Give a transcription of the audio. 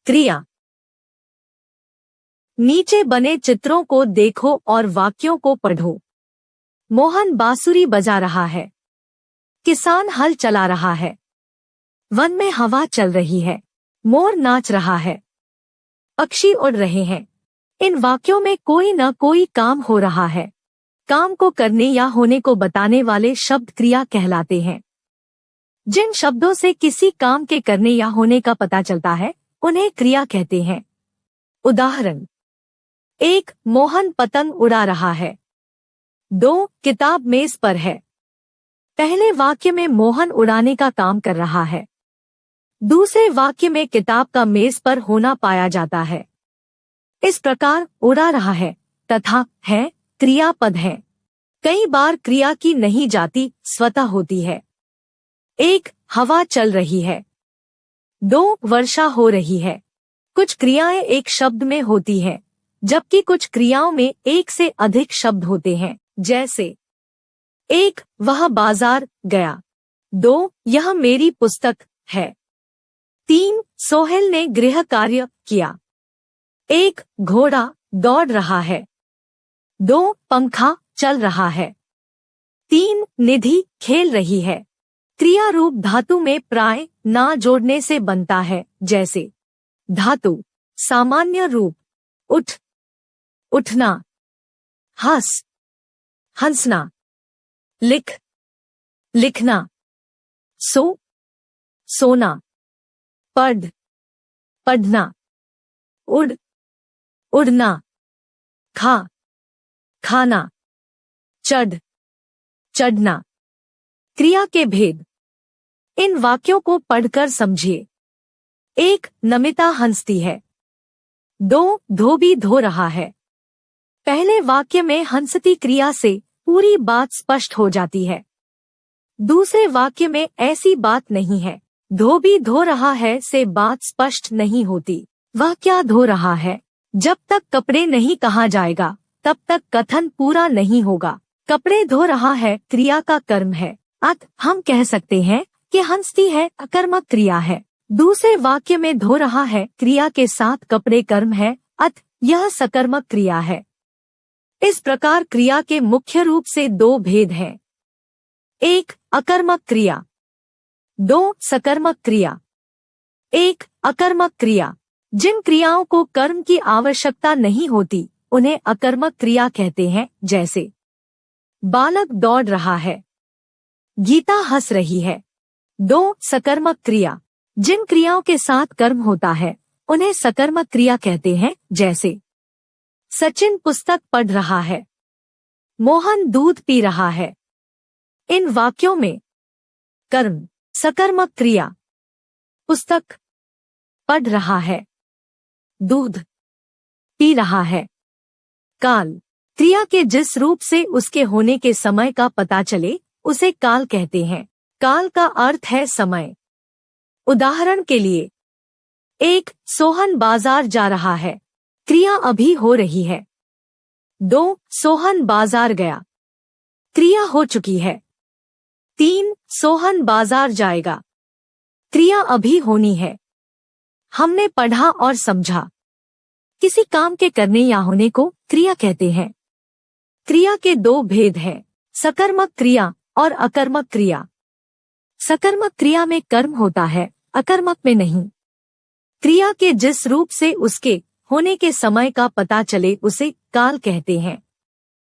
क्रिया। नीचे बने चित्रों को देखो और वाक्यों को पढ़ो। मोहन बांसुरी बजा रहा है। किसान हल चला रहा है। वन में हवा चल रही है। मोर नाच रहा है। पक्षी उड़ रहे हैं। इन वाक्यों में कोई न कोई काम हो रहा है। काम को करने या होने को बताने वाले शब्द क्रिया कहलाते हैं। जिन शब्दों से किसी काम के करने या होने का पता चलता है उन्हें क्रिया कहते हैं। उदाहरण: 1. मोहन पतंग उड़ा रहा है। 2. किताब मेज पर है। पहले वाक्य में मोहन उड़ाने का काम कर रहा है। दूसरे वाक्य में किताब का मेज पर होना पाया जाता है। इस प्रकार उड़ा रहा है तथा है क्रियापद है। कई बार क्रिया की नहीं जाती स्वतः होती है। 1. हवा चल रही है। 2. वर्षा हो रही है। कुछ क्रियाएं एक शब्द में होती है जबकि कुछ क्रियाओं में एक से अधिक शब्द होते हैं। जैसे 1. वह बाजार गया। 2. यह मेरी पुस्तक है। 3. सोहेल ने गृह कार्य किया। 1. घोड़ा दौड़ रहा है। 2. पंखा चल रहा है। 3. निधि खेल रही है। क्रिया रूप धातु में प्राय ना जोड़ने से बनता है। जैसे धातु सामान्य रूप उठ, उठना, हंस, हंसना, लिख, लिखना, सो, सोना, पढ़, पढ़ना, उड़, उड़ना, खा, खाना, चढ़, चढ़ना। क्रिया के भेद। इन वाक्यों को पढ़कर समझिए। 1. नमिता हंसती है। 2. धोबी धो रहा है। पहले वाक्य में हंसती क्रिया से पूरी बात स्पष्ट हो जाती है। दूसरे वाक्य में ऐसी बात नहीं है। धोबी धो रहा है से बात स्पष्ट नहीं होती। वह क्या धो रहा है? जब तक कपड़े नहीं कहा जाएगा तब तक कथन पूरा नहीं होगा। कपड़े धो रहा है क्रिया का कर्म है। हम कह सकते हैं कि हंसती है अकर्मक क्रिया है। दूसरे वाक्य में धो रहा है क्रिया के साथ कपड़े कर्म है यह सकर्मक क्रिया है। इस प्रकार क्रिया के मुख्य रूप से 2 भेद हैं। 1. अकर्मक क्रिया। 2. सकर्मक क्रिया। 1. अकर्मक क्रिया। जिन क्रियाओं को कर्म की आवश्यकता नहीं होती उन्हें अकर्मक क्रिया कहते हैं। जैसे बालक दौड़ रहा है। गीता हंस रही है। 2. सकर्मक क्रिया। जिन क्रियाओं के साथ कर्म होता है उन्हें सकर्मक क्रिया कहते हैं। जैसे सचिन पुस्तक पढ़ रहा है। मोहन दूध पी रहा है। इन वाक्यों में कर्म सकर्मक क्रिया, पुस्तक पढ़ रहा है, दूध पी रहा है। काल क्रिया के जिस रूप से उसके होने के समय का पता चले उसे काल कहते हैं। काल का अर्थ है समय। उदाहरण के लिए 1. सोहन बाजार जा रहा है। क्रिया अभी हो रही है। 2. सोहन बाजार गया। क्रिया हो चुकी है। 3. सोहन बाजार जाएगा। क्रिया अभी होनी है। हमने पढ़ा और समझा। किसी काम के करने या होने को क्रिया कहते हैं। क्रिया के 2 भेद हैं, सकर्मक क्रिया और अकर्मक क्रिया। सकर्मक क्रिया में कर्म होता है, अकर्मक में नहीं। क्रिया के जिस रूप से उसके होने के समय का पता चले उसे काल कहते हैं।